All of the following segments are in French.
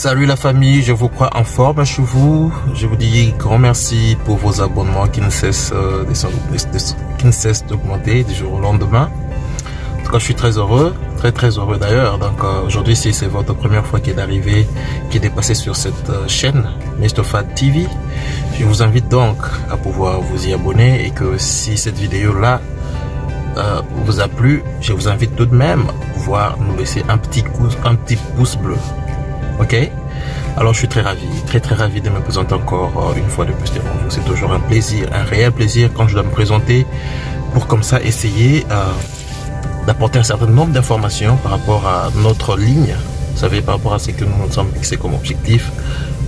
Salut la famille, je vous crois en forme chez vous. Je vous dis grand merci pour vos abonnements qui ne cessent d'augmenter du jour au lendemain. En tout cas, je suis très heureux, très heureux d'ailleurs. Donc aujourd'hui, si c'est votre première fois qui est passé sur cette chaîne Mr Fat TV, je vous invite donc à pouvoir vous y abonner, et que si cette vidéo là vous a plu, je vous invite tout de même à pouvoir nous laisser un petit pouce bleu. Ok, alors je suis très ravi de me présenter encore une fois de plus devant vous. C'est toujours un plaisir, un réel plaisir quand je dois me présenter, pour comme ça essayer d'apporter un certain nombre d'informations par rapport à notre ligne, vous savez, par rapport à ce que nous nous sommes fixés comme objectif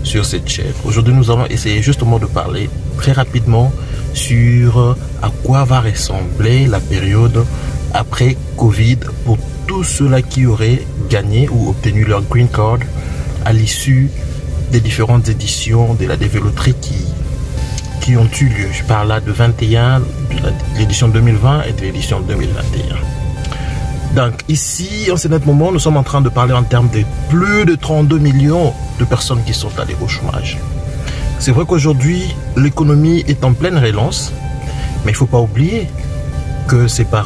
sur cette chaîne. Aujourd'hui, nous allons essayer justement de parler très rapidement sur à quoi va ressembler la période après Covid pour tous ceux-là qui auraient gagné ou obtenu leur green card à l'issue des différentes éditions de la développerie qui ont eu lieu. Je parle là de 21, de l'édition 2020 et de l'édition 2021. Donc ici, en ce moment, nous sommes en train de parler en termes de plus de 32 millions de personnes qui sont allées au chômage. C'est vrai qu'aujourd'hui, l'économie est en pleine relance, mais il ne faut pas oublier que c'est pas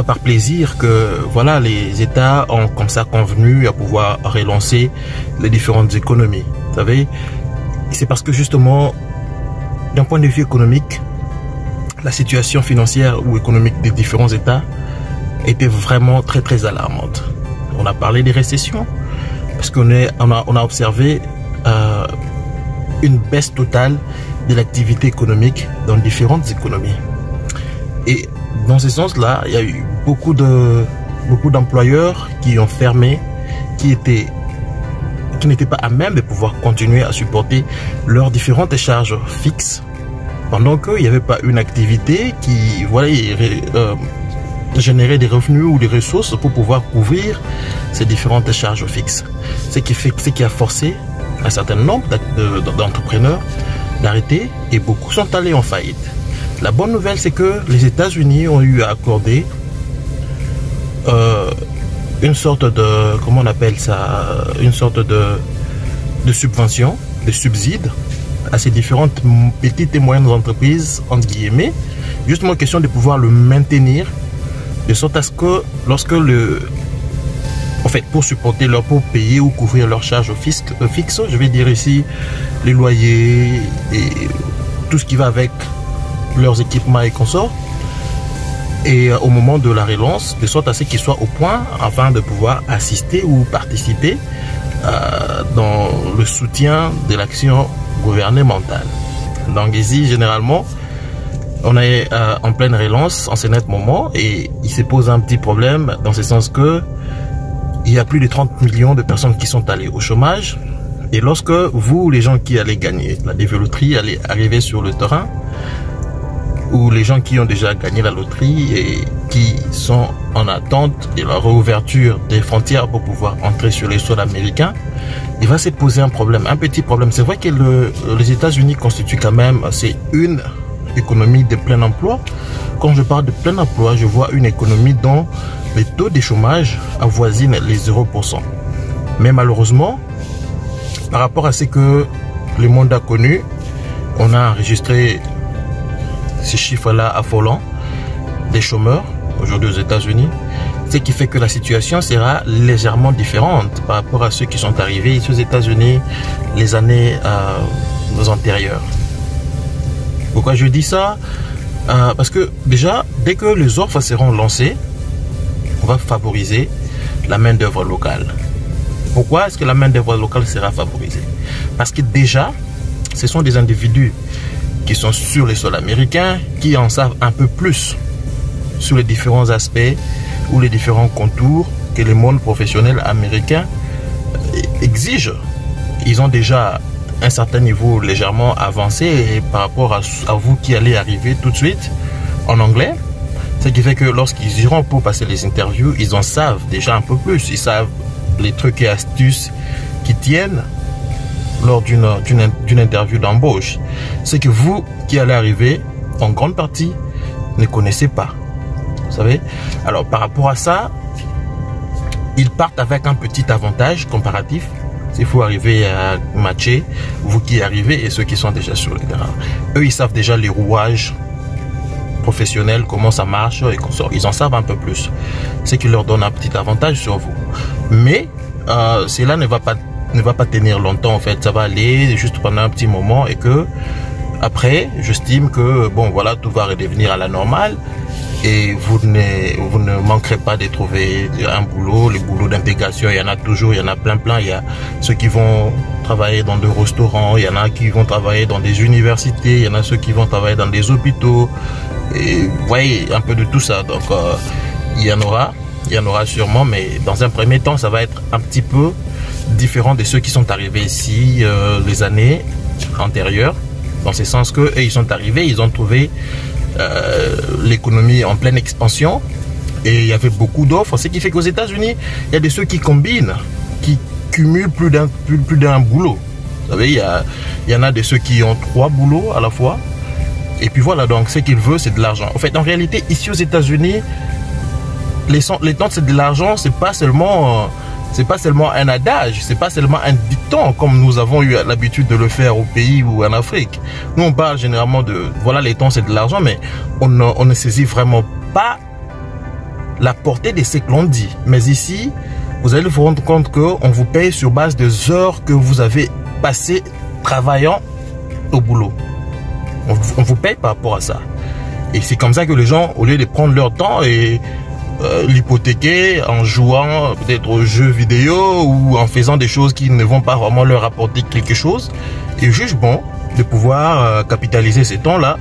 par plaisir que voilà, les États ont comme ça convenu à pouvoir relancer les différentes économies. Vous savez, c'est parce que justement, d'un point de vue économique, la situation financière ou économique des différents États était vraiment très alarmante. On a parlé des récessions parce qu'on a observé une baisse totale de l'activité économique dans différentes économies. Et dans ce sens-là, il y a eu beaucoup d'employeurs qui ont fermé, qui n'étaient pas à même de pouvoir continuer à supporter leurs différentes charges fixes, pendant qu'il n'y avait pas une activité qui générait des revenus ou des ressources pour pouvoir couvrir ces différentes charges fixes. Ce qui a forcé un certain nombre d'entrepreneurs d'arrêter, et beaucoup sont allés en faillite. La bonne nouvelle, c'est que les États-Unis ont eu à accorder une sorte de, comment on appelle ça, une sorte de subvention, de subside à ces différentes petites et moyennes entreprises, entre guillemets, justement question de pouvoir le maintenir, de sorte à ce que lorsque pour supporter pour payer ou couvrir leurs charges fixes, je vais dire ici les loyers et tout ce qui va avec leurs équipements et consorts, et au moment de la relance, de sorte à ce qu'ils soient au point afin de pouvoir assister ou participer dans le soutien de l'action gouvernementale. Donc ici, généralement, on est en pleine relance en ce net moment, et il se pose un petit problème dans ce sens que il y a plus de 30 millions de personnes qui sont allées au chômage, et lorsque vous, les gens qui allez gagner la développerie, allez arriver sur le terrain, ou les gens qui ont déjà gagné la loterie et qui sont en attente de la réouverture des frontières pour pouvoir entrer sur les sols américains, il va se poser un problème, un petit problème. C'est vrai que les États-Unis constituent quand même, c'est une économie de plein emploi. Quand je parle de plein emploi, je vois une économie dont les taux de chômage avoisinent les 0%. Mais malheureusement, par rapport à ce que le monde a connu, on a enregistré ces chiffres-là affolants des chômeurs aujourd'hui aux États-Unis, ce qui fait que la situation sera légèrement différente par rapport à ceux qui sont arrivés ici aux États-Unis les années antérieures. Pourquoi je dis ça? Parce que déjà, dès que les offres seront lancées, on va favoriser la main-d'œuvre locale. Pourquoi est-ce que la main-d'œuvre locale sera favorisée? Parce que déjà, ce sont des individus qui sont sur les sols américains, qui en savent un peu plus sur les différents aspects ou les différents contours que le monde professionnel américain exige. Ils ont déjà un certain niveau légèrement avancé, et par rapport à vous qui allez arriver tout de suite en anglais, ce qui fait que lorsqu'ils iront pour passer les interviews, ils en savent déjà un peu plus. Ils savent les trucs et astuces qui tiennent lors d'une interview d'embauche. C'est que vous qui allez arriver, en grande partie, ne connaissez pas. Vous savez? Alors par rapport à ça, ils partent avec un petit avantage comparatif Il faut arriver à matcher vous qui arrivez et ceux qui sont déjà sur le terrain. Eux, ils savent déjà les rouages professionnels, comment ça marche et qu'on sort. Ils en savent un peu plus. Ce qui leur donne un petit avantage sur vous. Mais cela ne va pas tenir longtemps en fait. Ça va aller juste pendant un petit moment et que après, j'estime que bon voilà, tout va redevenir à la normale. Et vous ne manquerez pas de trouver un boulot. Les boulots d'intégration, il y en a toujours, il y en a plein. Il y a ceux qui vont travailler dans des restaurants, il y en a qui vont travailler dans des universités, il y en a ceux qui vont travailler dans des hôpitaux. Et vous voyez, un peu de tout ça. Donc, il y en aura sûrement, mais dans un premier temps, ça va être un petit peu différent de ceux qui sont arrivés ici les années antérieures. Dans ce sens que ils sont arrivés, ils ont trouvé l'économie en pleine expansion et il y avait beaucoup d'offres, ce qui fait qu'aux États-Unis il y a de ceux qui combinent, qui cumulent plus d'un boulot. Vous savez, il y en a de ceux qui ont 3 boulots à la fois et puis voilà, donc ce qu'ils veulent c'est de l'argent. En fait, en réalité ici aux États-Unis les temps c'est de l'argent, c'est pas seulement un adage, c'est pas seulement un dicton comme nous avons eu l'habitude de le faire au pays ou en Afrique. Nous on parle généralement de voilà, les temps c'est de l'argent, mais on ne saisit vraiment pas la portée de ce que l'on dit. Mais ici, vous allez vous rendre compte qu'on vous paye sur base des heures que vous avez passées travaillant au boulot. On vous paye par rapport à ça. Et c'est comme ça que les gens, au lieu de prendre leur temps et l'hypothéquer en jouant peut-être aux jeux vidéo ou en faisant des choses qui ne vont pas vraiment leur apporter quelque chose, ils jugent bon de pouvoir capitaliser ces temps-là,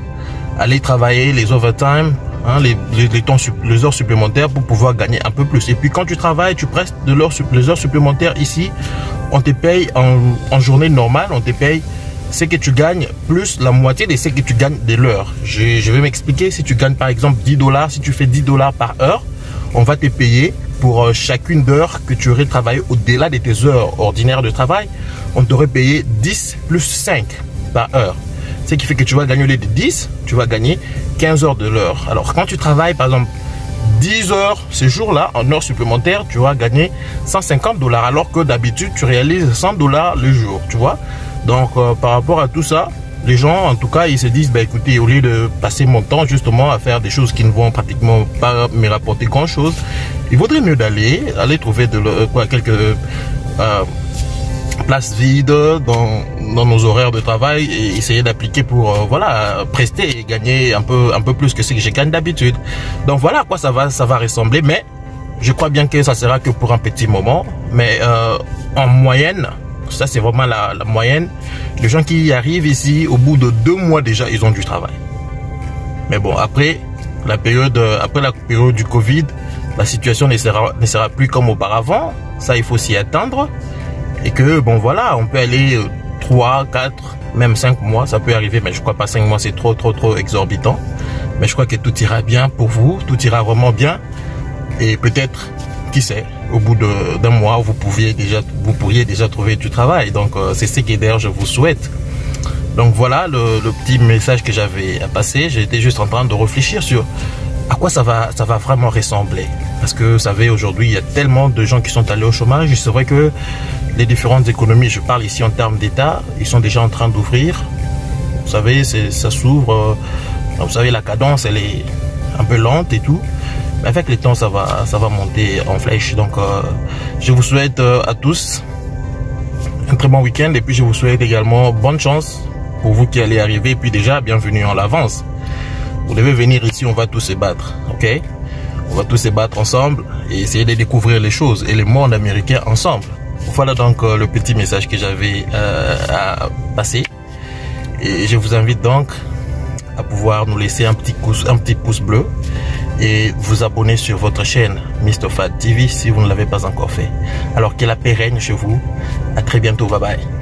aller travailler les overtime, hein, les heures supplémentaires pour pouvoir gagner un peu plus. Et puis quand tu travailles, tu prestes les heures supplémentaires ici, on te paye en journée normale, on te paye ce que tu gagnes plus la moitié de ce que tu gagnes de l'heure. Je vais m'expliquer. Si tu gagnes par exemple $10, si tu fais $10 par heure, on va te payer pour chacune d'heure que tu aurais travaillé au-delà de tes heures ordinaires de travail. On t'aurait payé 10 plus 5 par heure. Ce qui fait que tu vas gagner au lieu de 10, tu vas gagner 15 heures de l'heure. Alors quand tu travailles par exemple 10 heures ce jour-là, en heures supplémentaires, tu vas gagner $150 alors que d'habitude tu réalises $100 le jour, tu vois. Donc par rapport à tout ça, les gens en tout cas ils se disent bah écoutez, au lieu de passer mon temps justement à faire des choses qui ne vont pratiquement pas me rapporter grand chose, il vaudrait mieux aller trouver quelques places vides dans nos horaires de travail et essayer d'appliquer pour voilà, prester et gagner un peu plus que ce que je gagne d'habitude. Donc voilà à quoi ça va ressembler, mais je crois bien que ça sera que pour un petit moment. Mais en moyenne, ça c'est vraiment la moyenne. Les gens qui arrivent ici, au bout de 2 mois déjà, ils ont du travail. Mais bon, après la période du Covid, la situation ne sera plus comme auparavant. Ça, il faut s'y attendre. Et que, bon voilà, on peut aller 3, 4, même 5 mois, ça peut arriver. Mais je crois pas 5 mois, c'est trop exorbitant. Mais je crois que tout ira bien pour vous. Tout ira vraiment bien. Et peut-être, qui sait, au bout d'un mois, vous pourriez déjà trouver du travail. Donc, c'est ce que d'ailleurs je vous souhaite. Donc voilà le petit message que j'avais à passer. J'étais juste en train de réfléchir sur à quoi ça va vraiment ressembler. Parce que vous savez, aujourd'hui, il y a tellement de gens qui sont allés au chômage. C'est vrai que les différentes économies, je parle ici en termes d'État, ils sont déjà en train d'ouvrir. Vous savez, ça s'ouvre. Vous savez, la cadence, elle est un peu lente et tout. Mais avec le temps, ça va monter en flèche. Donc, je vous souhaite à tous un très bon week-end. Et puis, je vous souhaite également bonne chance pour vous qui allez arriver. Et puis déjà, bienvenue en avance. Vous devez venir ici, on va tous se battre. Ok? On va tous se battre ensemble et essayer de découvrir les choses et le monde américain ensemble. Voilà donc le petit message que j'avais à passer. Et je vous invite donc à pouvoir nous laisser un petit pouce bleu et vous abonner sur votre chaîne Mr Fat TV si vous ne l'avez pas encore fait. Alors que la paix règne chez vous. À très bientôt. Bye bye.